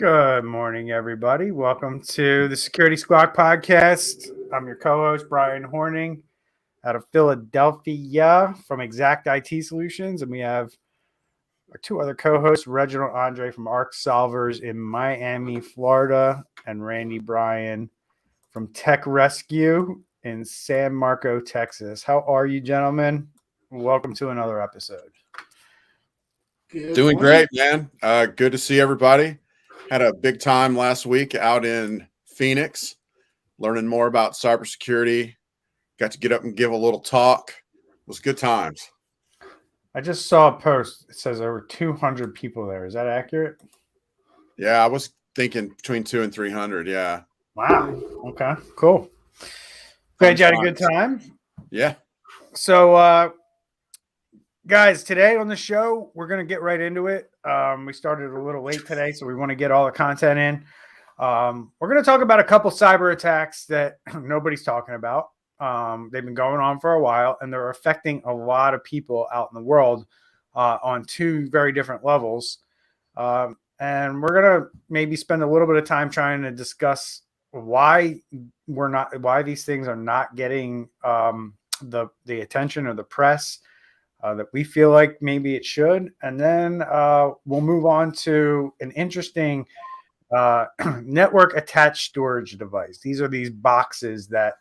Good morning, everybody. Welcome to the Security Squawk podcast. I'm your co-host, Brian Horning, out of Philadelphia from Exact IT Solutions. And we have our two other co-hosts, Reginald Andre from Arc Solvers in Miami, Florida, and Randy Bryan from Tech Rescue in San Marco, Texas. How are you, gentlemen? Welcome to another episode. Doing great, man. Good to see everybody. Had a big time last week out in Phoenix, learning more about cybersecurity. Got to get up and give a little talk. It was good times. I just saw a post. It says over 200 people there. Is that accurate? Yeah, I was thinking between 200 and 300. Yeah. Wow. Okay, cool. Glad you had a good time. Yeah. So, guys, today on the show, we're going to get right into it. We started a little late today, so we want to get all the content in. We're going to talk about a couple cyber attacks that nobody's talking about. They've been going on for a while, and they're affecting a lot of people out in the world on two very different levels. And we're going to maybe spend a little bit of time trying to discuss why these things are not getting the attention or the press that we feel like maybe it should. And then we'll move on to an interesting network attached storage device. These are these boxes that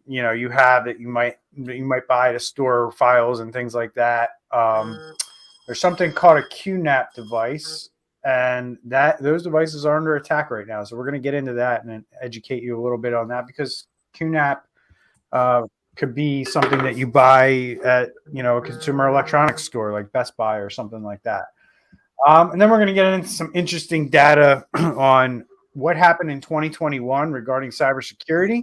you have that you might buy to store files and things like that. There's something called a QNAP device, and those devices are under attack right now. So we're going to get into that and educate you a little bit on that, because QNAP could be something that you buy at a consumer electronics store like Best Buy or something like that. And then we're going to get into some interesting data on what happened in 2021 regarding cybersecurity.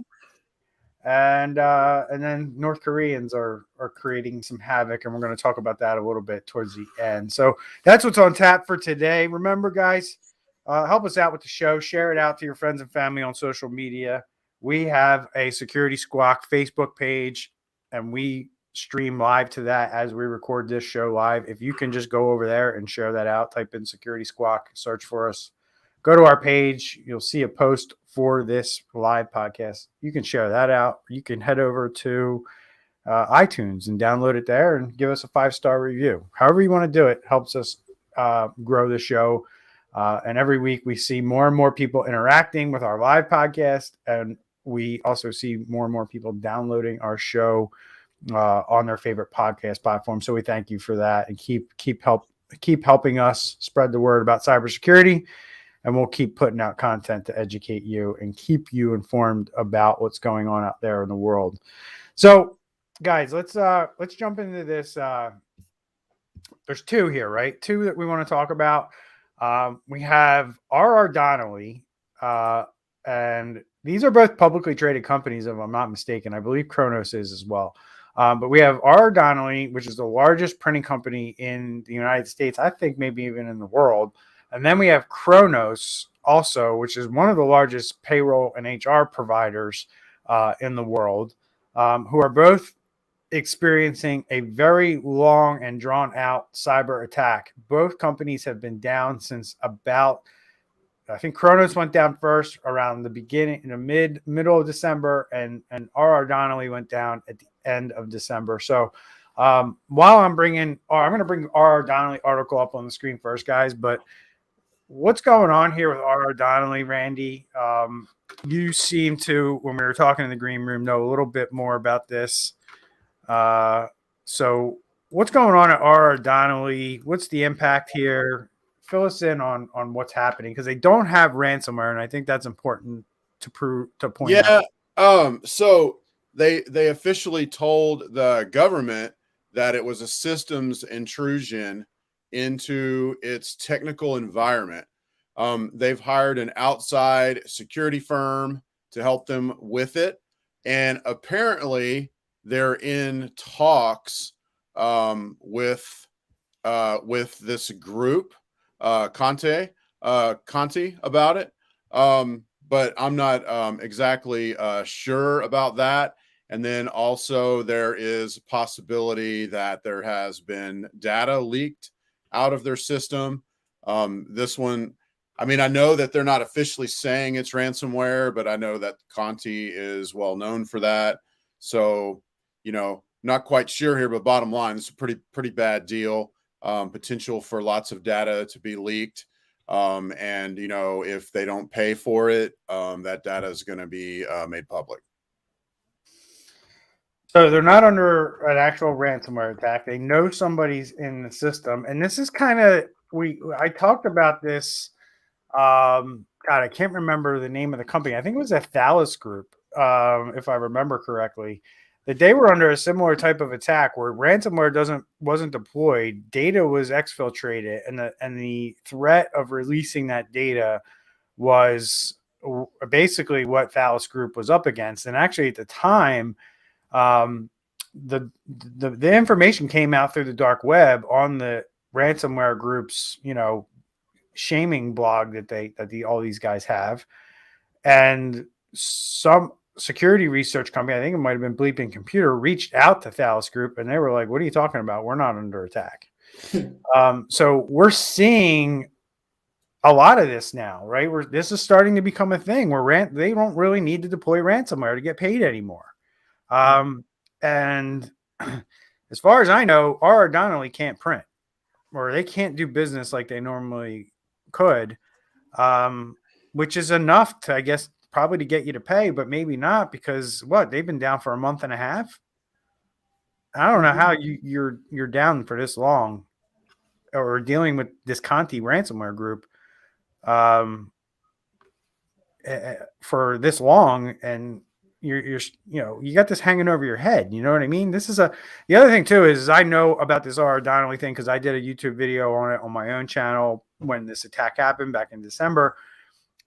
And then North Koreans are creating some havoc, and we're going to talk about that a little bit towards the end. So that's what's on tap for today. Remember, guys, help us out with the show. Share it out to your friends and family on social media. We have a Security Squawk Facebook page, and we stream live to that as we record this show live. If you can just go over there and share that out, type in Security Squawk, search for us. Go to our page. You'll see a post for this live podcast. You can share that out. You can head over to iTunes and download it there and give us a 5-star review. However you want to do it helps us grow the show. And every week we see more and more people interacting with our live podcast, and we also see more and more people downloading our show on their favorite podcast platform. So we thank you for that, and keep helping us spread the word about cybersecurity. And we'll keep putting out content to educate you and keep you informed about what's going on out there in the world. So, guys, let's jump into this. There's two here, right? Two that we want to talk about. We have R.R. Donnelley, and these are both publicly traded companies, if I'm not mistaken. I believe Kronos is as well. But we have R.R. Donnelley, which is the largest printing company in the United States, I think maybe even in the world. And then we have Kronos also, which is one of the largest payroll and HR providers in the world, who are both experiencing a very long and drawn out cyber attack. Both companies have been down since about, I think Kronos went down first around the beginning, in the middle of December, and R.R. Donnelley went down at the end of December. So while I'm going to bring R.R. Donnelley article up on the screen first, guys, but what's going on here with R.R. Donnelley, Randy? You seem to, when we were talking in the green room, know a little bit more about this. So what's going on at R.R. Donnelley? What's the impact here? Fill us in on what's happening, because they don't have ransomware, and I think that's important to point out. So they officially told the government that it was a systems intrusion into its technical environment. They've hired an outside security firm to help them with it, and apparently they're in talks with this group, Conti about it. But I'm not exactly sure about that. And then also there is a possibility that there has been data leaked out of their system. This one I mean, I know that they're not officially saying it's ransomware, but I know that Conti is well known for that. So, not quite sure here, but bottom line, it's a pretty bad deal. Potential for lots of data to be leaked. And if they don't pay for it, that data is going to be made public. So they're not under an actual ransomware attack. They know somebody's in the system, and this is kind of I talked about this. God, I can't remember the name of the company. I think it was a Phalus Group, if I remember correctly. That they were under a similar type of attack where ransomware wasn't deployed, data was exfiltrated, and the threat of releasing that data was basically what Phalus Group was up against. And actually, at the time, um, the information came out through the dark web on the ransomware group's shaming blog that all these guys have, and some security research company, I think it might have been Bleeping Computer, reached out to Phalus Group, and they were like, "What are you talking about? We're not under attack." So we're seeing a lot of this now, right? This is starting to become a thing where they don't really need to deploy ransomware to get paid anymore. And as far as I know, R.R. Donnelley can't print, or they can't do business like they normally could, which is enough to, I guess, probably to get you to pay, but maybe not, because they've been down for a month and a half. I don't know how you're down for this long, or dealing with this Conti ransomware group for this long, and you got this hanging over your head. You know what I mean? The other thing too is I know about this R. Donnelley thing because I did a YouTube video on it on my own channel when this attack happened back in December.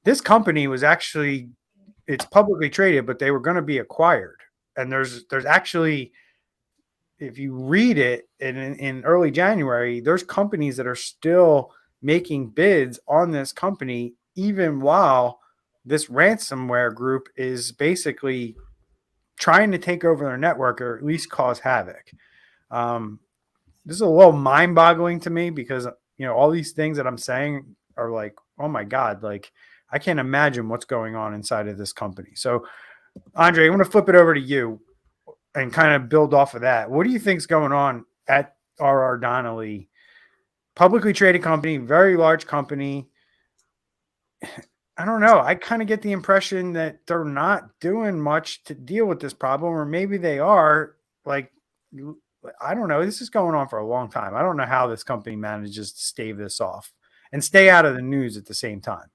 This company was actually, it's publicly traded, but they were going to be acquired. And there's actually, if you read it in early January, there's companies that are still making bids on this company, even while this ransomware group is basically trying to take over their network or at least cause havoc. This is a little mind-boggling to me because all these things that I'm saying are like, oh my God, like I can't imagine what's going on inside of this company. So, Andre, I want to flip it over to you and kind of build off of that. What do you think is going on at R.R. Donnelley? Publicly traded company, very large company. I don't know. I kind of get the impression that they're not doing much to deal with this problem, or maybe they are. Like, I don't know. This is going on for a long time. I don't know how this company manages to stave this off and stay out of the news at the same time.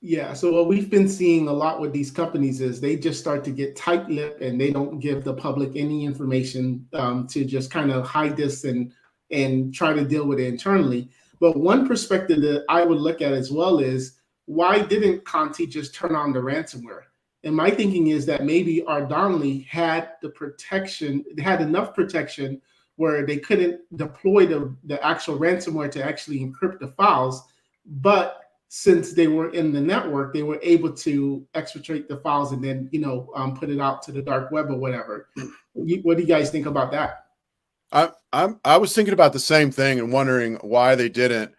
Yeah. So what we've been seeing a lot with these companies is they just start to get tight-lipped and they don't give the public any information to just kind of hide this and try to deal with it internally. But one perspective that I would look at as well is, why didn't Conti just turn on the ransomware? And my thinking is that maybe R. Donnelley had the protection, had enough protection where they couldn't deploy the actual ransomware to actually encrypt the files. But since they were in the network, they were able to exfiltrate the files and then, put it out to the dark web or whatever. What do you guys think about that? I was thinking about the same thing and wondering why they didn't.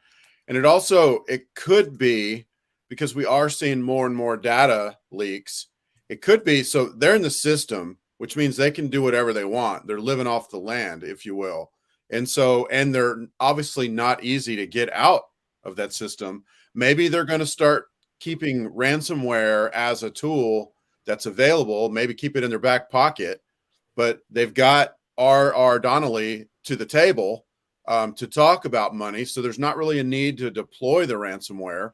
And it could be because we are seeing more and more data leaks. It could be, so they're in the system, which means they can do whatever they want. They're living off the land, if you will. And they're obviously not easy to get out of that system. Maybe they're going to start keeping ransomware as a tool that's available, maybe keep it in their back pocket, but they've got R.R. Donnelley to the table to talk about money. So there's not really a need to deploy the ransomware.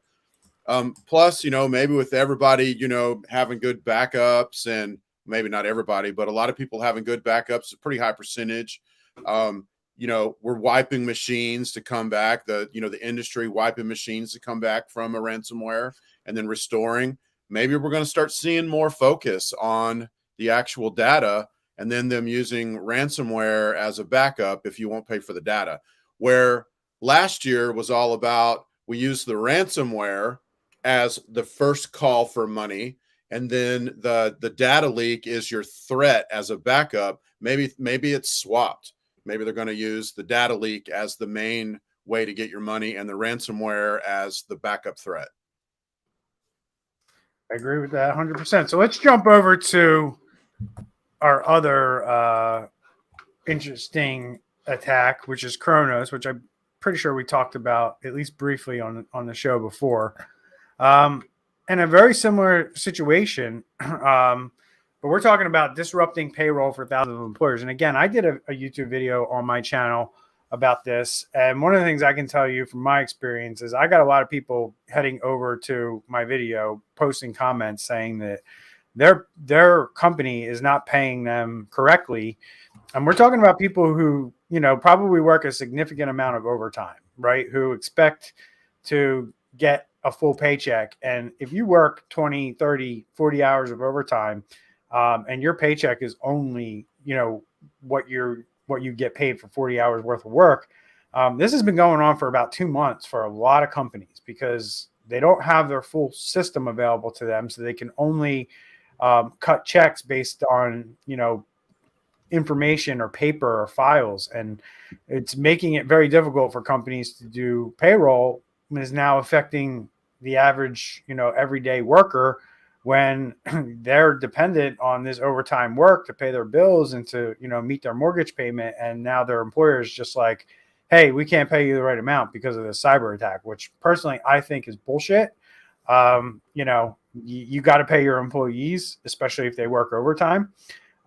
Plus, maybe with everybody, having good backups, and maybe not everybody, but a lot of people having good backups, a pretty high percentage. We're wiping machines to come back, the industry wiping machines to come back from a ransomware and then restoring. Maybe we're going to start seeing more focus on the actual data and then them using ransomware as a backup if you won't pay for the data. Where last year was all about, we use the ransomware as the first call for money, and then the data leak is your threat as a backup. Maybe it's swapped. Maybe they're going to use the data leak as the main way to get your money and the ransomware as the backup threat. I agree with that 100%. So let's jump over to our other interesting attack, which is Kronos, which I'm pretty sure we talked about at least briefly on the show before. And a very similar situation, but we're talking about disrupting payroll for thousands of employers. And again, I did a YouTube video on my channel about this. And one of the things I can tell you from my experience is I got a lot of people heading over to my video, posting comments saying that their company is not paying them correctly. And we're talking about people who, probably work a significant amount of overtime, right? Who expect to get a full paycheck. And if you work 20, 30, 40 hours of overtime, and your paycheck is only, what you get paid for 40 hours worth of work. This has been going on for about 2 months for a lot of companies because they don't have their full system available to them. So they can only cut checks based on, information or paper or files. And it's making it very difficult for companies to do payroll, and is now affecting the average, everyday worker when they're dependent on this overtime work to pay their bills and to, meet their mortgage payment. And now their employer is just like, hey, we can't pay you the right amount because of this cyber attack, which personally I think is bullshit. You got to pay your employees, especially if they work overtime.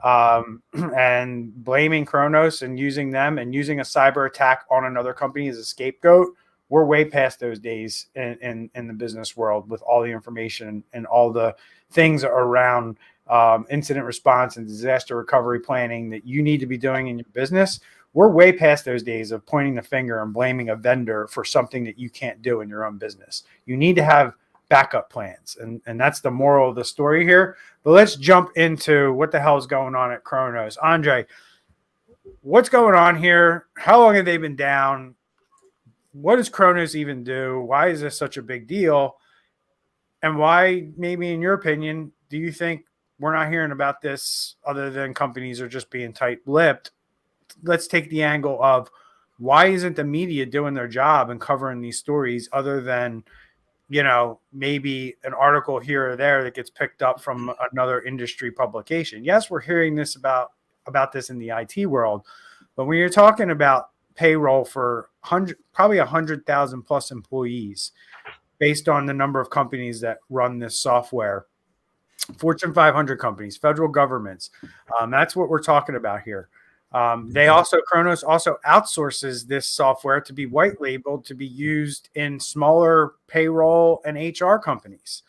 And blaming Kronos and using them and using a cyber attack on another company as a scapegoat, we're way past those days in the business world with all the information and all the things around incident response and disaster recovery planning that you need to be doing in your business. We're way past those days of pointing the finger and blaming a vendor for something that you can't do in your own business. You need to have backup plans. And that's the moral of the story here. But let's jump into what the hell is going on at Kronos. Andre, what's going on here? How long have they been down? What does Kronos even do? Why is this such a big deal? And why, maybe in your opinion, do you think we're not hearing about this other than companies are just being tight-lipped? Let's take the angle of why isn't the media doing their job and covering these stories other than, maybe an article here or there that gets picked up from another industry publication. Yes, we're hearing this about this in the IT world, but when you're talking about payroll for probably 100,000 plus employees, based on the number of companies that run this software, Fortune 500 companies, federal governments, that's what we're talking about here. Kronos also outsources this software to be white labeled to be used in smaller payroll and HR companies.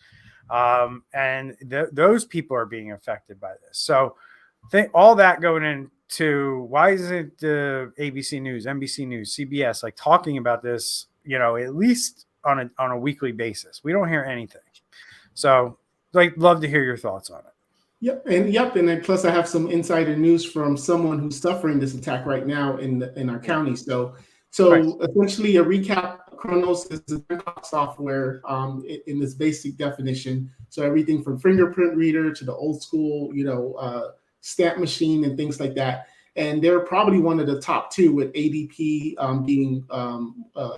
And those people are being affected by this. So all that going into why isn't ABC News, NBC News, CBS talking about this, at least on a weekly basis? We don't hear anything. So love to hear your thoughts on it. Yep, and then plus I have some insider news from someone who's suffering this attack right now in our county. So right. Essentially, a recap: Kronos is a software in this basic definition. So everything from fingerprint reader to the old school, stamp machine and things like that. And they're probably one of the top two, with ADP being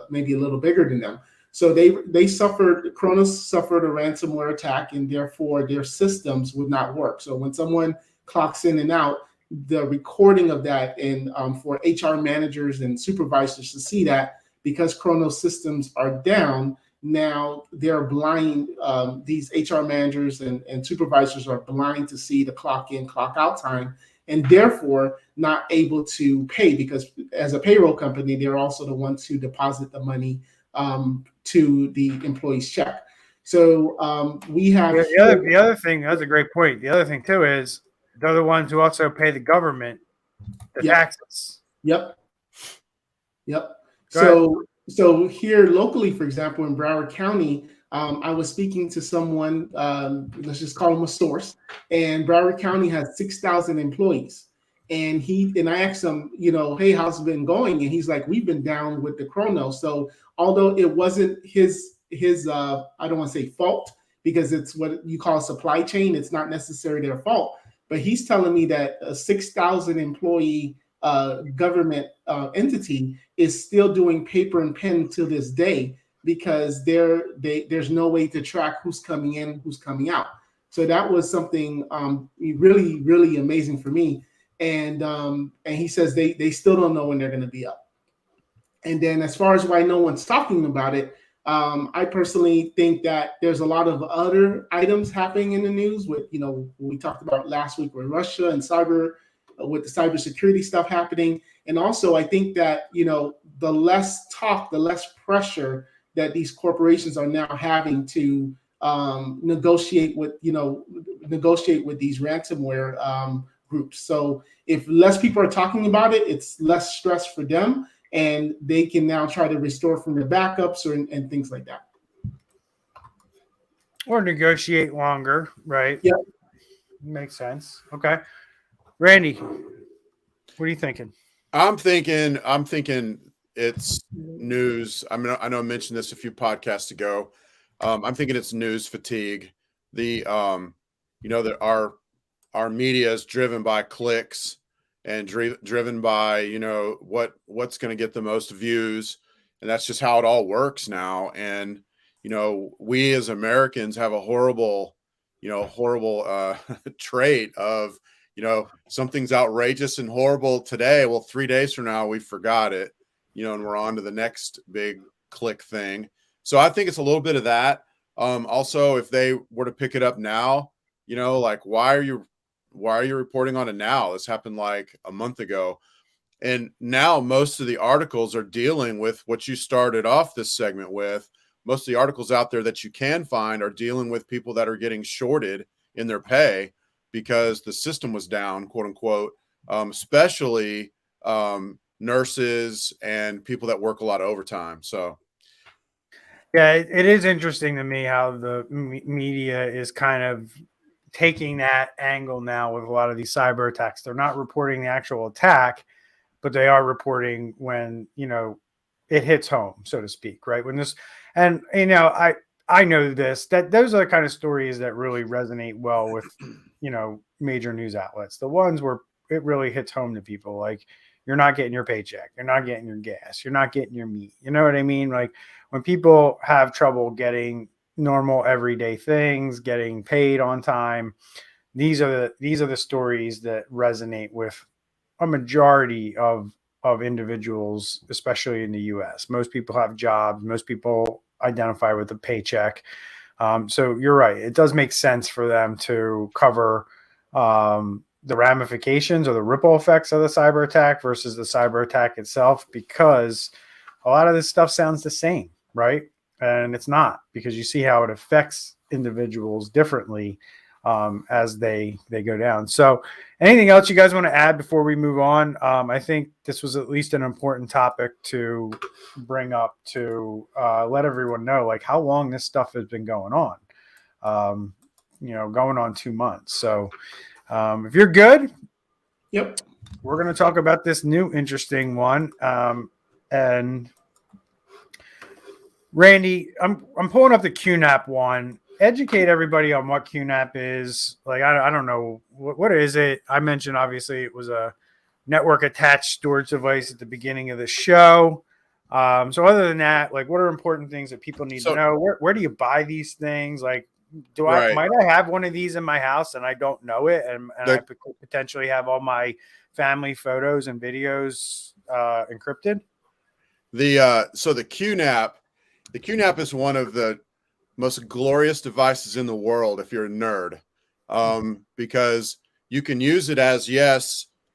maybe a little bigger than them. So Kronos suffered a ransomware attack, and therefore their systems would not work. So when someone clocks in and out, the recording of that, and for HR managers and supervisors to see that, because Kronos systems are down, now they're blind. These HR managers and supervisors are blind to see the clock in, clock out time, and therefore not able to pay, because as a payroll company, they're also the ones who deposit the money to the employee's check. So we have the other thing. That's a great point. The other thing too is they're the ones who also pay the government the taxes. Yep. So here locally, for example, in Broward County, I was speaking to someone. Let's just call him a source. And Broward County has 6,000 employees. And I asked him, hey, how's it been going? And he's like, we've been down with the Kronos. So although it wasn't his I don't want to say fault, because it's what you call supply chain, it's not necessarily their fault. But he's telling me that a 6,000 employee government entity is still doing paper and pen to this day, because there's no way to track who's coming in, who's coming out. So that was something really, really amazing for me. And he says they still don't know when they're going to be up. And then as far as why no one's talking about it, I personally think that there's a lot of other items happening in the news with, we talked about last week with Russia and cyber, with the cybersecurity stuff happening. And also I think that, the less talk, the less pressure that these corporations are now having to negotiate with these ransomware groups. So if less people are talking about it, it's less stress for them, and they can now try to restore from their backups and things like that. Or negotiate longer, right? Yeah. Makes sense. Okay. Randy, what are you thinking? I'm thinking it's news. I know I mentioned this a few podcasts ago. I'm thinking it's news fatigue. That our media is driven by clicks and driven by, what's going to get the most views. And that's just how it all works now. And, we as Americans have a horrible trait of, something's outrageous and horrible today. Well, 3 days from now, we forgot it, and we're on to the next big click thing. So I think it's a little bit of that. Also, if they were to pick it up now, like, why are you reporting on it now? This happened like a month ago. And now most of the articles are dealing with what you started off this segment with. Most of the articles out there that you can find are dealing with people that are getting shorted in their pay because the system was down, quote unquote, especially nurses and people that work a lot of overtime. So, yeah, it is interesting to me how the media is kind of taking that angle now with a lot of these cyber attacks. They're not reporting the actual attack, but they are reporting when, it hits home, so to speak, right? When this, and, I know that those are the kind of stories that really resonate well with, major news outlets. The ones where it really hits home to people, like you're not getting your paycheck, you're not getting your gas, you're not getting your meat. You know what I mean? Like when people have trouble getting normal everyday things, getting paid on time, these are the stories that resonate with a majority of individuals, especially in the US. Most people have jobs, most people identify with a paycheck. So you're right. It does make sense for them to cover the ramifications or the ripple effects of the cyber attack versus the cyber attack itself, because a lot of this stuff sounds the same, right? And it's not, because you see how it affects individuals differently as they go down. So anything else you guys want to add before we move on? I think this was at least an important topic to bring up to let everyone know, like, how long this stuff has been going on, going on 2 months. So if you're good, Yep, we're going to talk about this new interesting one. And Randy, I'm pulling up the QNAP one. Educate everybody on what QNAP is. Like, I don't know. What is it? I mentioned, obviously, it was a network attached storage device at the beginning of the show. So other than that, like, what are important things that people need to know? Where do you buy these things? Like, might I have one of these in my house and I don't know it? And I could potentially have all my family photos and videos encrypted? So the QNAP is one of the most glorious devices in the world if you're a nerd, because you can use it as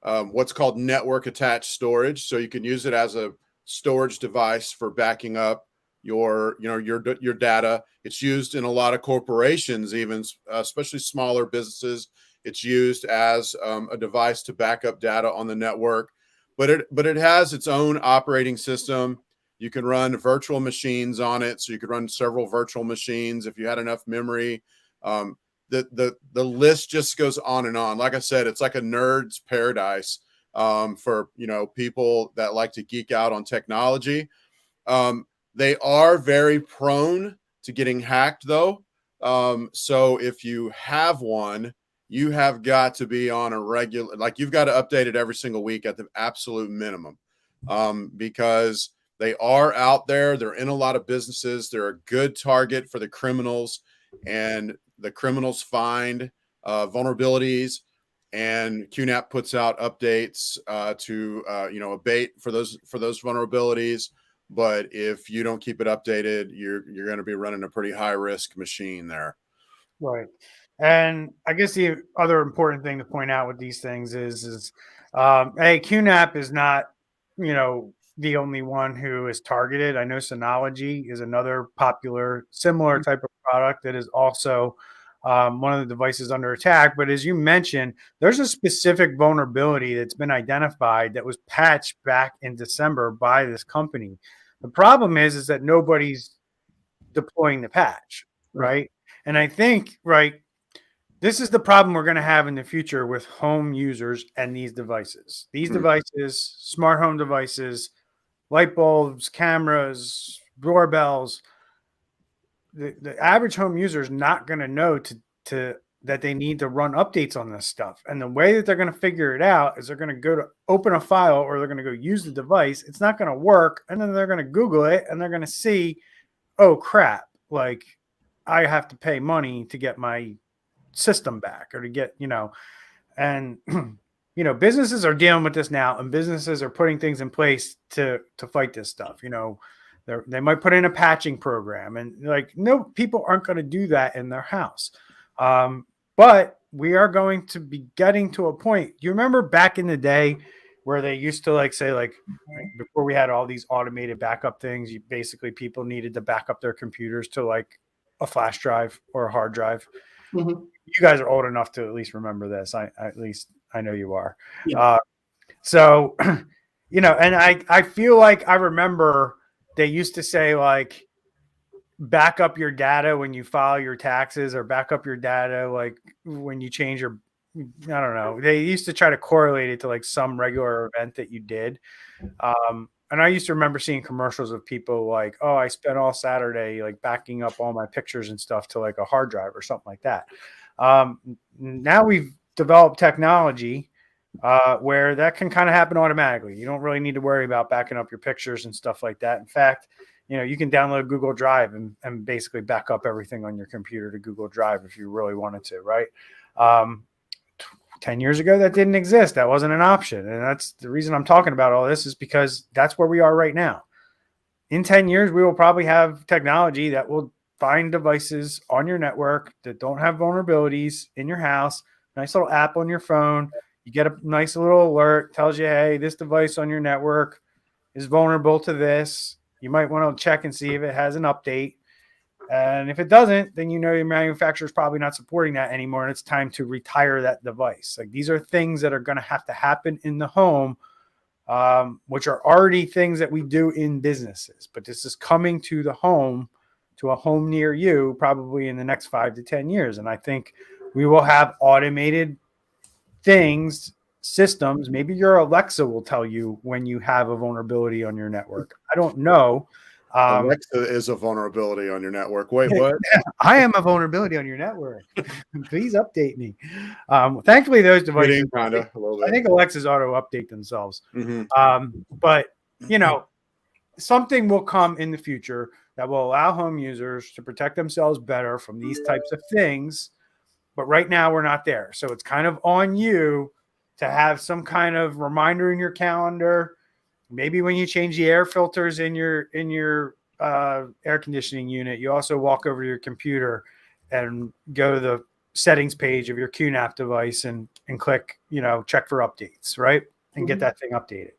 what's called network attached storage. So you can use it as a storage device for backing up your data. It's used in a lot of corporations, even especially smaller businesses. It's used as a device to back up data on the network, but it has its own operating system. You can run virtual machines on it, so you could run several virtual machines if you had enough memory. The list just goes on and on. Like I said, it's like a nerd's paradise for people that like to geek out on technology. They are very prone to getting hacked, though. So if you have one, you have got to be on a regular, like, you've got to update it every single week at the absolute minimum, because They are out there. They're in a lot of businesses. They're a good target for the criminals, and the criminals find vulnerabilities, and QNAP puts out updates to abate for those vulnerabilities. But if you don't keep it updated, you're going to be running a pretty high risk machine there. Right. And I guess the other important thing to point out with these things is hey, QNAP is not, the only one who is targeted. I know Synology is another popular, similar type of product that is also one of the devices under attack. But as you mentioned, there's a specific vulnerability that's been identified that was patched back in December by this company. The problem is that nobody's deploying the patch, right? And I think, this is the problem we're going to have in the future with home users and these devices. These devices, smart home devices, light bulbs, cameras, doorbells. The average home user is not going to know that they need to run updates on this stuff. And the way that they're going to figure it out is they're going to go to open a file, or they're going to go use the device. It's not going to work. And then they're going to Google it, and they're going to see, oh crap, like I have to pay money to get my system back, or to get, and businesses are dealing with this now, and businesses are putting things in place to fight this stuff. They might put in a patching program, and no, people aren't going to do that in their house. But we are going to be getting to a point. You remember back in the day where they used to say before we had all these automated backup things, people needed to back up their computers to a flash drive or a hard drive. Mm-hmm. You guys are old enough to at least remember this. At least I know you are. Yeah. So, and I feel like I remember they used to say back up your data when you file your taxes, or back up your data when you change your, I don't know. They used to try to correlate it to some regular event that you did. And I used to remember seeing commercials of people oh, I spent all Saturday backing up all my pictures and stuff to a hard drive or something like that. Now we've developed technology where that can kind of happen automatically. You don't really need to worry about backing up your pictures and stuff like that. In fact, you can download Google Drive and basically back up everything on your computer to Google Drive if you really wanted to, right? 10 years ago, that didn't exist. That wasn't an option. And that's the reason I'm talking about all this, is because that's where we are right now. In 10 years, we will probably have technology that will find devices on your network that don't have vulnerabilities in your house. Nice little app on your phone. You get a nice little alert, tells you, hey, this device on your network is vulnerable to this. You might want to check and see if it has an update. And if it doesn't, then your manufacturer is probably not supporting that anymore, and it's time to retire that device. These are things that are going to have to happen in the home, which are already things that we do in businesses. But this is coming to the home, to a home near you, probably in the next 5 to 10 years. And I think we will have automated things, systems. Maybe your Alexa will tell you when you have a vulnerability on your network. I don't know. Alexa is a vulnerability on your network. Wait, what? I am a vulnerability on your network. Please update me. Thankfully, those devices, I think Alexas auto update themselves. Mm-hmm. But something will come in the future that will allow home users to protect themselves better from these types of things. But right now, we're not there. So it's kind of on you to have some kind of reminder in your calendar. Maybe when you change the air filters in your air conditioning unit, you also walk over to your computer and go to the settings page of your QNAP device and click, check for updates, right? And get that thing updated.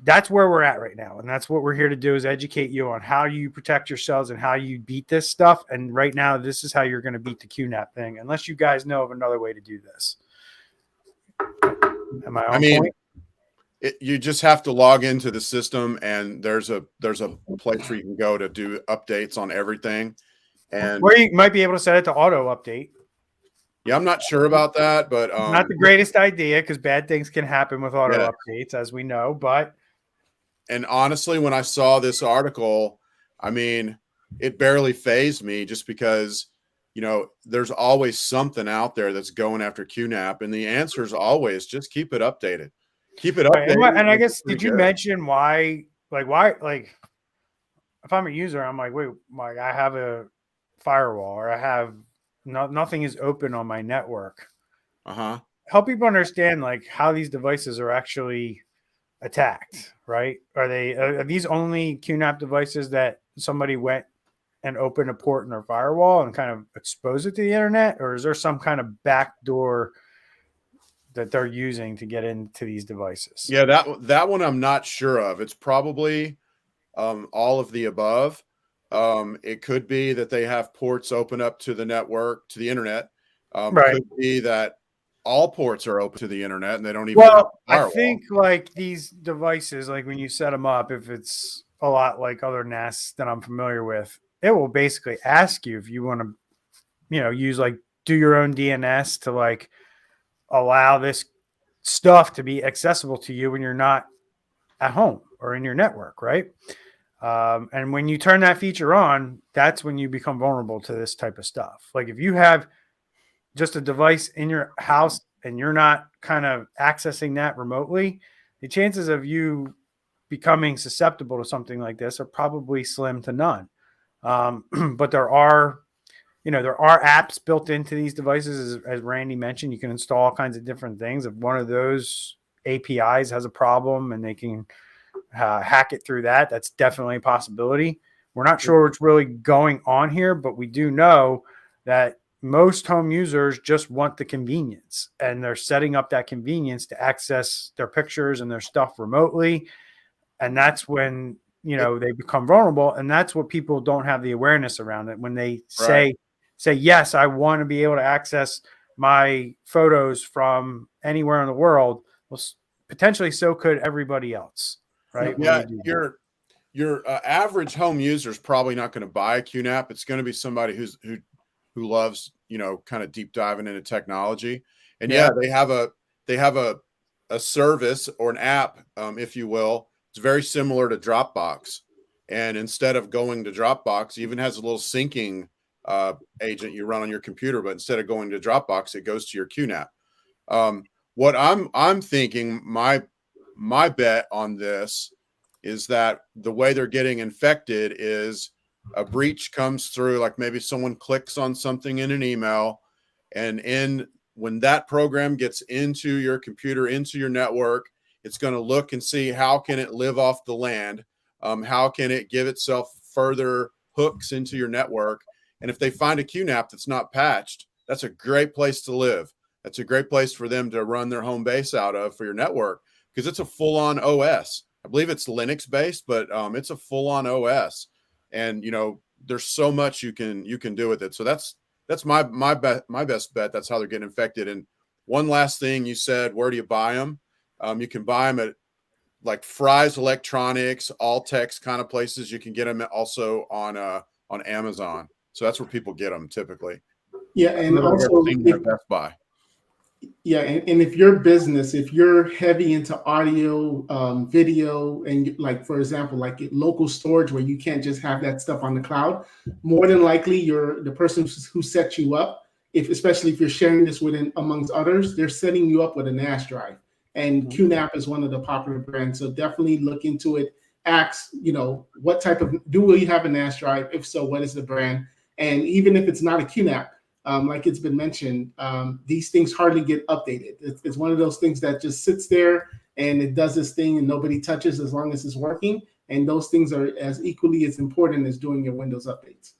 That's where we're at right now. And that's what we're here to do, is educate you on how you protect yourselves and how you beat this stuff. And right now, this is how you're going to beat the QNAP thing, unless you guys know of another way to do this. Am I on point? You just have to log into the system, and there's a place where you can go to do updates on everything. And or you might be able to set it to auto update. Yeah, I'm not sure about that, but not the greatest idea, because bad things can happen with auto updates, as we know. And honestly, when I saw this article, I mean, it barely fazed me, just because there's always something out there that's going after QNAP, and the answer is always just keep it updated. Keep it updated. And I guess, did you mention why like why, like if I'm a user, I'm like, wait, like I have a firewall or I have nothing is open on my network. Uh-huh. Help people understand like how these devices are actually attacked, right? Are these only QNAP devices that somebody went and opened a port in their firewall and kind of expose it to the internet, or is there some kind of backdoor that they're using to get into these devices? Yeah, that one I'm not sure of. It's probably all of the above. It could be that they have ports open up to the network, to the internet. Right. Could be that all ports are open to the internet and they don't even have Well, a I firewall. think like these devices, like when you set them up, if it's a lot like other NAS that I'm familiar with, it will basically ask you if you want to, use like do your own DNS to like allow this stuff to be accessible to you when you're not at home or in your network, right? And when you turn that feature on, that's when you become vulnerable to this type of stuff. Like if you have just a device in your house and you're not kind of accessing that remotely, the chances of you becoming susceptible to something like this are probably slim to none. But there are apps built into these devices, as Randy mentioned. You can install all kinds of different things. If one of those APIs has a problem and they can hack it through that, that's definitely a possibility. We're not sure what's really going on here, but we do know that most home users just want the convenience, and they're setting up that convenience to access their pictures and their stuff remotely. And that's when, they become vulnerable. And that's what people don't have the awareness around it. When they say, yes, I want to be able to access my photos from anywhere in the world. Well, potentially so could everybody else. Right. Yeah, your average home user is probably not going to buy a QNAP. It's going to be somebody who loves, kind of deep diving into technology. And yeah, they have a service or an app, if you will. It's very similar to Dropbox. And instead of going to Dropbox, it even has a little syncing agent you run on your computer, but instead of going to Dropbox, it goes to your QNAP. What I'm thinking, my bet on this is that the way they're getting infected is a breach comes through, like maybe someone clicks on something in an email, and when that program gets into your computer, into your network, it's going to look and see how can it live off the land, how can it give itself further hooks into your network. And if they find a QNAP that's not patched, that's a great place to live. That's a great place for them to run their home base out of for your network, because it's a full-on OS. I believe it's Linux based, but it's a full-on OS, and there's so much you can do with it. So that's my best bet. That's how they're getting infected. And one last thing, you said, where do you buy them? You can buy them at like Fry's Electronics, Alltex kind of places. You can get them also on Amazon. So that's where people get them typically. Yeah, and also Best Buy. Yeah, and if your business, if you're heavy into audio, video, and like, for example, like local storage where you can't just have that stuff on the cloud, more than likely the person who set you up, especially if you're sharing this amongst others, they're setting you up with a NAS drive. And QNAP is one of the popular brands. So definitely look into it. Ask, what type of, do we have a NAS drive? If so, what is the brand? And even if it's not a QNAP, like it's been mentioned, these things hardly get updated. It's one of those things that just sits there and it does this thing and nobody touches as long as it's working. And those things are as equally as important as doing your Windows updates.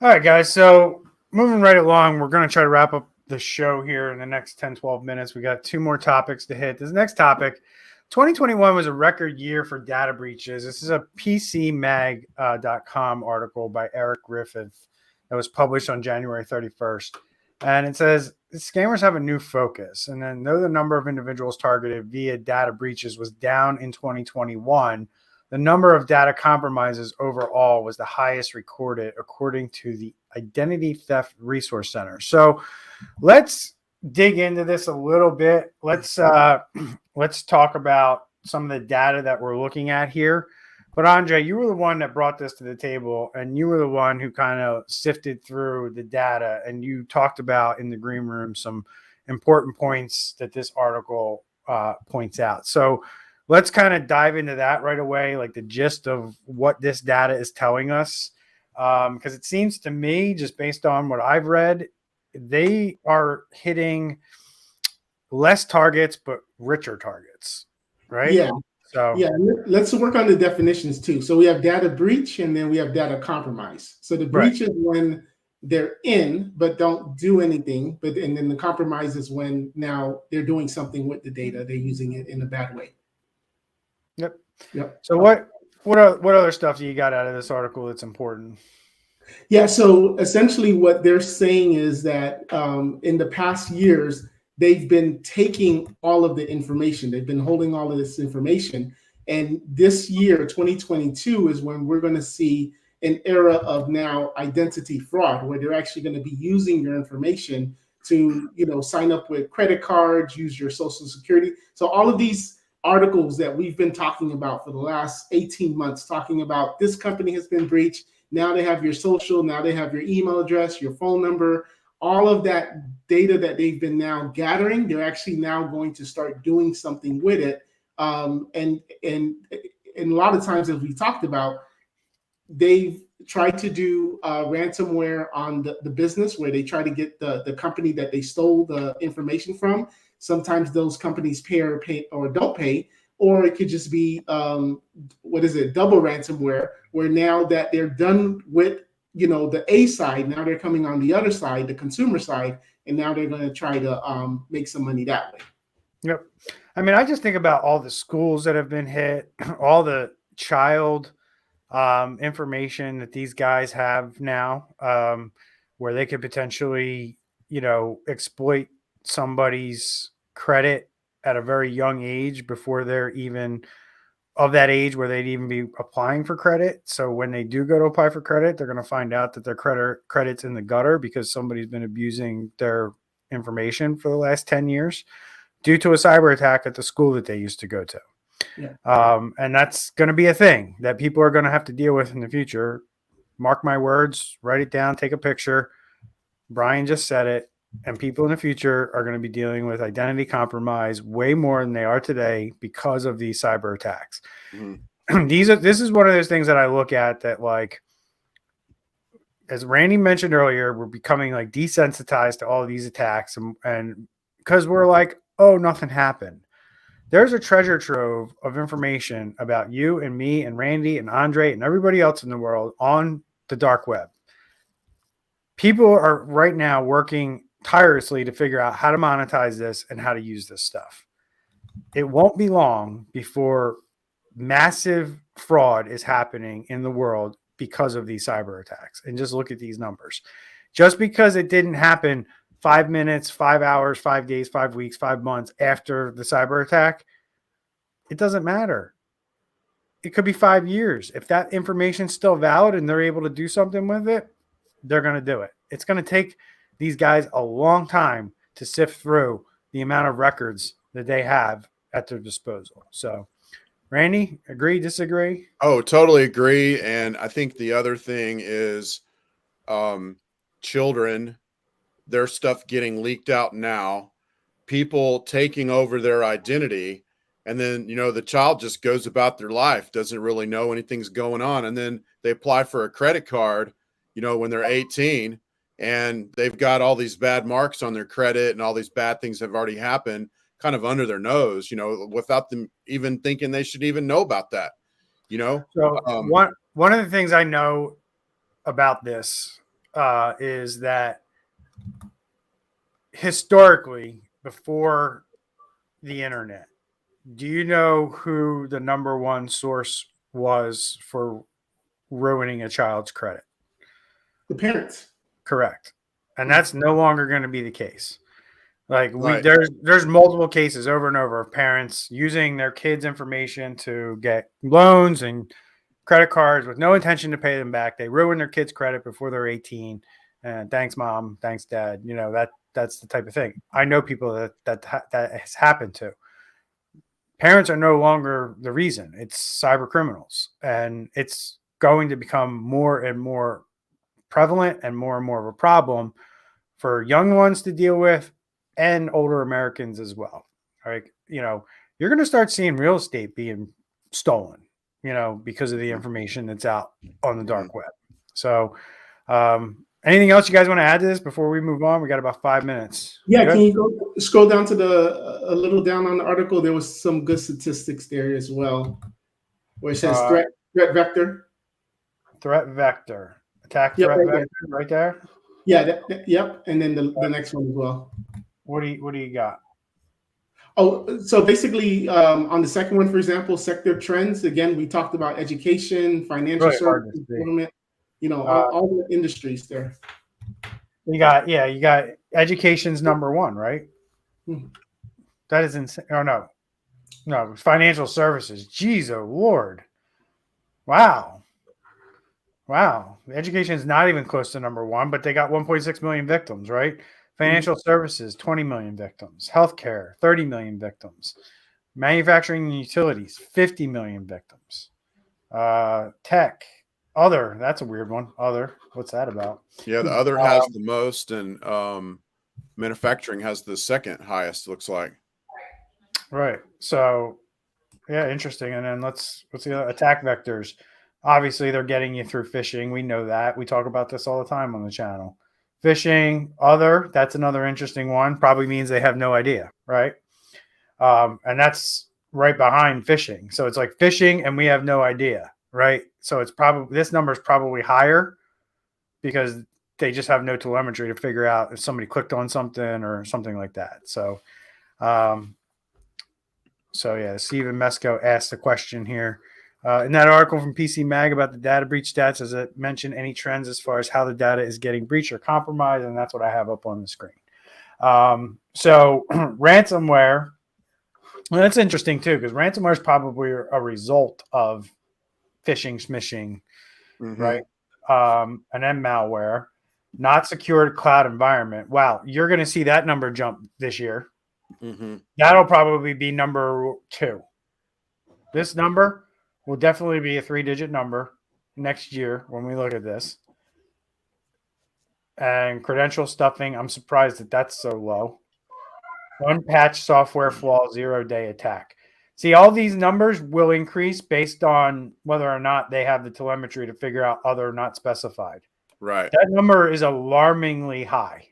All right, guys. So moving right along, we're going to try to wrap up the show here in the next 10, 12 minutes. We got 2 more topics to hit. This next topic, 2021 was a record year for data breaches. This is a PCMag.com article by Eric Griffith that was published on January 31st. And it says, scammers have a new focus. And then though the number of individuals targeted via data breaches was down in 2021, the number of data compromises overall was the highest recorded, according to the Identity Theft Resource Center. So let's dig into this a little bit. Let's talk about some of the data that we're looking at here. But Andre, you were the one that brought this to the table, and you were the one who kind of sifted through the data, and you talked about in the green room some important points that this article points out. So let's kind of dive into that right away, like the gist of what this data is telling us. Because it seems to me, just based on what I've read, they are hitting less targets, but richer targets, right? Yeah. So, Yeah, let's work on the definitions too. So we have data breach and then we have data compromise. So the right. breach is when they're in but don't do anything, and then the compromise is when now they're doing something with the data. They're using it in a bad way. Yep. Yep. So what other stuff do you got out of this article that's important? Yeah, so essentially what they're saying is that in the past years, they've been taking all of the information. They've been holding all of this information. And this year, 2022, is when we're going to see an era of now identity fraud, where they're actually going to be using your information to, sign up with credit cards, use your social security. So all of these articles that we've been talking about for the last 18 months, talking about this company has been breached. Now they have your social, now they have your email address, your phone number, all of that data that they've been now gathering. They're actually now going to start doing something with it. And a lot of times, as we talked about, they've tried to do ransomware on the business, where they try to get the company that they stole the information from. Sometimes those companies pay or don't pay, or it could just be double ransomware, where now that they're done with the A side, now they're coming on the other side, the consumer side, and now they're going to try to make some money that way. Yep. I mean, I just think about all the schools that have been hit, all the child information that these guys have now, where they could potentially, exploit somebody's credit at a very young age before they're even of that age where they'd even be applying for credit. So when they do go to apply for credit, they're going to find out that their credit's in the gutter because somebody's been abusing their information for the last 10 years due to a cyber attack at the school that they used to go to. Yeah. And that's going to be a thing that people are going to have to deal with in the future. Mark my words, write it down, take a picture. Brian just said it. And people in the future are going to be dealing with identity compromise way more than they are today because of these cyber attacks. Mm-hmm. This is one of those things that I look at that, like, as Randy mentioned earlier, we're becoming like desensitized to all of these attacks, and because we're like, oh, nothing happened. There's a treasure trove of information about you and me and Randy and Andre and everybody else in the world on the dark web. People are right now working tirelessly to figure out how to monetize this and how to use this stuff. It won't be long before massive fraud is happening in the world because of these cyber attacks. And just look at these numbers. Just because it didn't happen 5 minutes, 5 hours, 5 days, 5 weeks, 5 months after the cyber attack, it doesn't matter. It could be 5 years. If that information's still valid and they're able to do something with it, they're going to do it. It's going to take these guys a long time to sift through the amount of records that they have at their disposal. So, Randy, agree, disagree? Oh, totally agree. And I think the other thing is children, their stuff getting leaked out now, people taking over their identity. And then, the child just goes about their life, doesn't really know anything's going on. And then they apply for a credit card, when they're 18, and they've got all these bad marks on their credit and all these bad things have already happened kind of under their nose, without them even thinking they should even know about that, So one of the things I know about this is that historically, before the internet, do you know who the number one source was for ruining a child's credit? The parents. Correct. And that's no longer going to be the case. Like Right. there's multiple cases over and over of parents using their kids' information to get loans and credit cards with no intention to pay them back. They ruin their kids' credit before they're 18. And thanks, mom. Thanks, dad. That's the type of thing. I know people that has happened to. Parents are no longer the reason. It's cyber criminals, and it's going to become more and more prevalent and more of a problem for young ones to deal with and older Americans as well. All right. you're going to start seeing real estate being stolen, because of the information that's out on the dark web. So, anything else you guys want to add to this before we move on? We got about 5 minutes. Yeah, Good? can you go scroll down to a little down on the article? There was some good statistics there as well, where it says threat vector. Threat vector. Attack Yep, threat right vector right there. Yeah, yep. And then the next one as well. What do you got? Oh, so basically, on the second one, for example, sector trends. Again, we talked about education, financial Really hard to services, see. government. All the industries there. You got education's number one, right? Hmm. That is insane. Oh no, it's financial services. Jeez, oh Lord. Wow. Education is not even close to number one, but they got 1.6 million victims, right? Financial services, 20 million victims. Healthcare, 30 million victims. Manufacturing and utilities, 50 million victims. Tech, other, that's a weird one. Other, what's that about? Yeah, the other has the most, and manufacturing has the second highest, looks like. Right. So, yeah, interesting. And then let's see attack vectors. Obviously, they're getting you through phishing. We know that. We talk about this all the time on the channel. Phishing, other, that's another interesting one. Probably means they have no idea, right? And that's right behind phishing. So it's like phishing and we have no idea, right? So it's probably, this number is probably higher because they just have no telemetry to figure out if somebody clicked on something or something like that. So, yeah, Stephen Mesco asked a question here. In that article from PC Mag about the data breach stats, does it mention any trends as far as how the data is getting breached or compromised? And that's what I have up on the screen. So ransomware, well, that's interesting too, because ransomware is probably a result of phishing, smishing, right? And then malware, not secured cloud environment. Wow, you're going to see that number jump this year. That'll probably be number 2. This number will definitely be a 3-digit number next year when we look at this. And credential stuffing, I'm surprised that that's so low. One patch software flaw, 0-day attack. See, all these numbers will increase based on whether or not they have the telemetry to figure out other not specified. Right. That number is alarmingly high.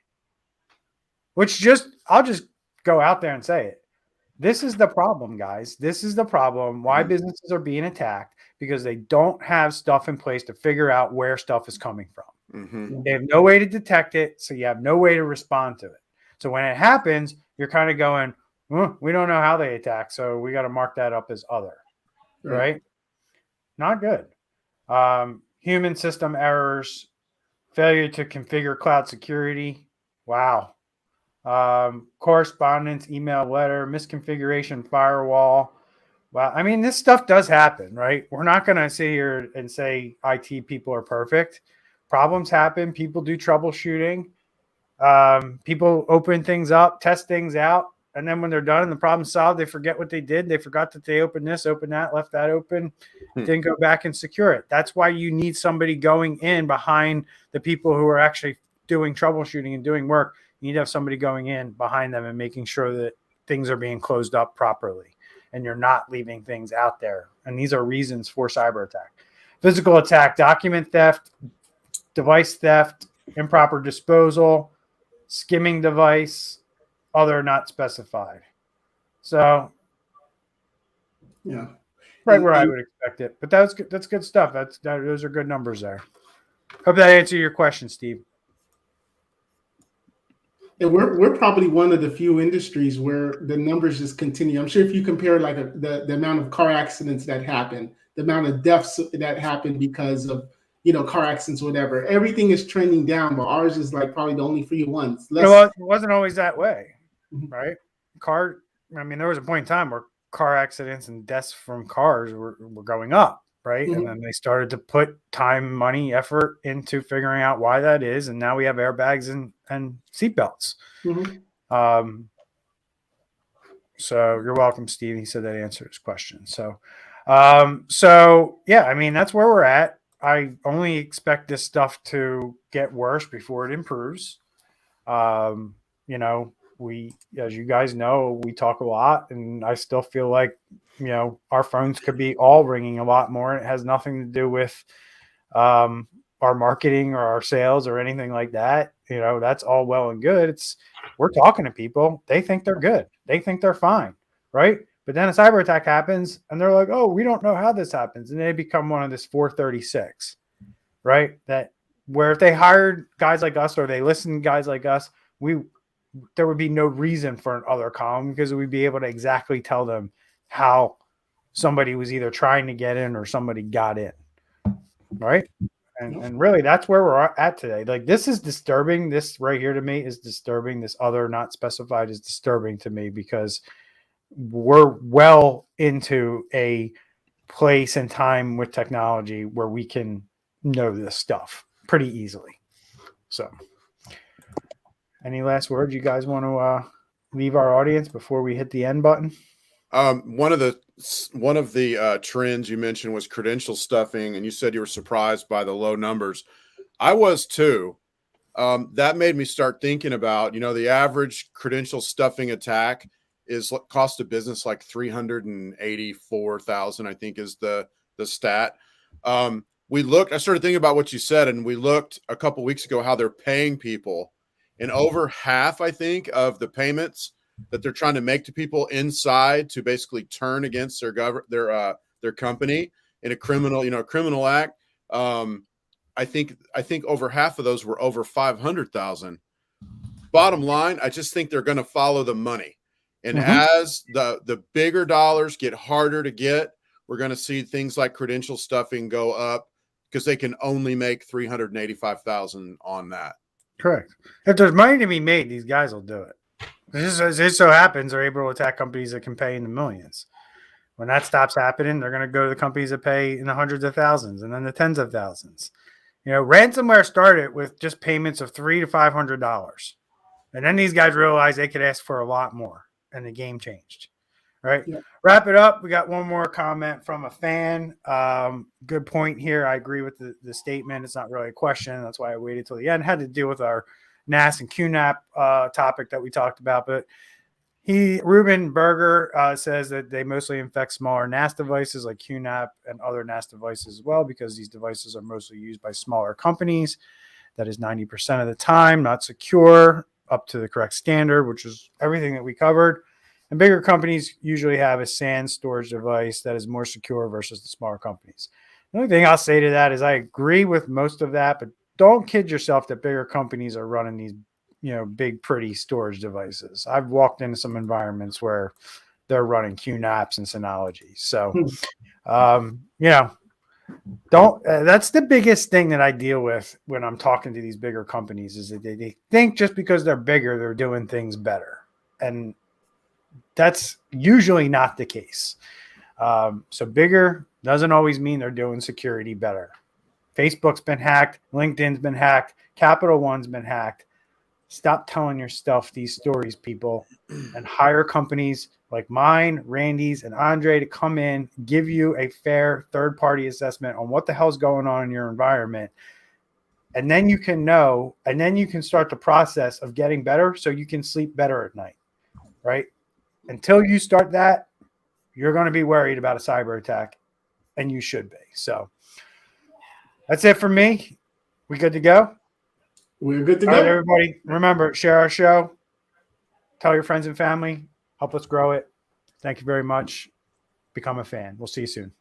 I'll just go out there and say it. This is the problem, guys. This is the problem why businesses are being attacked, because they don't have stuff in place to figure out where stuff is coming from. They have no way to detect it, so you have no way to respond to it. So when it happens, you're kind of going, we don't know how they attack, so we got to mark that up as other, right? Not good. Human system errors, failure to configure cloud security. Wow. Correspondence, email, letter, misconfiguration, firewall. Well, I mean, this stuff does happen, right? We're not going to sit here and say IT people are perfect. Problems happen. People do troubleshooting. People open things up, test things out, and then when they're done and the problem's solved, they forget what they did. They forgot that they opened this, opened that, left that open, didn't go back and secure it. That's why you need somebody going in behind the people who are actually doing troubleshooting and doing work. You need to have somebody going in behind them and making sure that things are being closed up properly and you're not leaving things out there. And these are reasons for cyber attack. Physical attack, document theft, device theft, improper disposal, skimming device, other not specified. So, yeah, right where I would expect it. But that's good. That's good stuff. Those are good numbers there. Hope that answered your question, Steve. And we're probably one of the few industries where the numbers just continue. I'm sure if you compare like the amount of car accidents that happen, the amount of deaths that happen because of car accidents, whatever, everything is trending down. But ours is like probably the only few ones. Well, it wasn't always that way, right? There was a point in time where car accidents and deaths from cars were going up, right? And then they started to put time, money, effort into figuring out why that is. And now we have airbags and seatbelts. So you're welcome, Steve. He said that answered his question. So yeah, I mean, that's where we're at. I only expect this stuff to get worse before it improves. we, as you guys know, we talk a lot, and I still feel like, our phones could be all ringing a lot more. It has nothing to do with our marketing or our sales or anything like that. That's all well and good. We're talking to people. They think they're good. They think they're fine. Right. But then a cyber attack happens and they're like, oh, we don't know how this happens. And they become one of this 436, right? That where if they hired guys like us or they listened to guys like us, there would be no reason for an other column because we'd be able to exactly tell them how somebody was either trying to get in or somebody got in. Right. And really that's where we're at today. Like, this is disturbing. This right here to me is disturbing. This other not specified is disturbing to me because we're well into a place and time with technology where we can know this stuff pretty easily. So any last words you guys want to leave our audience before we hit the end button? One of the trends you mentioned was credential stuffing, and you said you were surprised by the low numbers. I was too. That made me start thinking about, the average credential stuffing attack is cost of business like 384,000, I think is the stat. I started thinking about what you said, and we looked a couple weeks ago how they're paying people, and over half, I think, of the payments that they're trying to make to people inside to basically turn against their company in a criminal act. I think over half of those were over 500,000. Bottom line, I just think they're going to follow the money. And as the bigger dollars get harder to get, we're going to see things like credential stuffing go up because they can only make 385,000 on that. Correct. If there's money to be made, these guys will do it. It just so happens they're able to attack companies that can pay in the millions. When that stops happening, they're going to go to the companies that pay in the hundreds of thousands and then the tens of thousands. Ransomware started with just payments of $300 to $500. And then these guys realized they could ask for a lot more, and the game changed. Right. Yeah. Wrap it up. We got one more comment from a fan. Good point here. I agree with the statement. It's not really a question. That's why I waited till the end. It had to deal with our NAS and QNAP topic that we talked about. But Ruben Berger says that they mostly infect smaller NAS devices like QNAP and other NAS devices as well, because these devices are mostly used by smaller companies. That is 90% of the time, not secure up to the correct standard, which is everything that we covered. And bigger companies usually have a SAN storage device that is more secure versus the smaller companies. The only thing I'll say to that is I agree with most of that, but don't kid yourself that bigger companies are running these, big, pretty storage devices. I've walked into some environments where they're running QNAPs and Synologies. So, that's the biggest thing that I deal with when I'm talking to these bigger companies is that they think just because they're bigger, they're doing things better. And that's usually not the case. So bigger doesn't always mean they're doing security better. Facebook's been hacked. LinkedIn's been hacked. Capital One's been hacked. Stop telling yourself these stories, people, and hire companies like mine, Randy's, and Andre to come in, give you a fair third-party assessment on what the hell's going on in your environment. And then you can know, and then you can start the process of getting better so you can sleep better at night, right? Until you start that, you're going to be worried about a cyber attack, and you should be. So that's it for me. We good to go? We're good to go. All right, everybody. Remember, share our show. Tell your friends and family. Help us grow it. Thank you very much. Become a fan. We'll see you soon.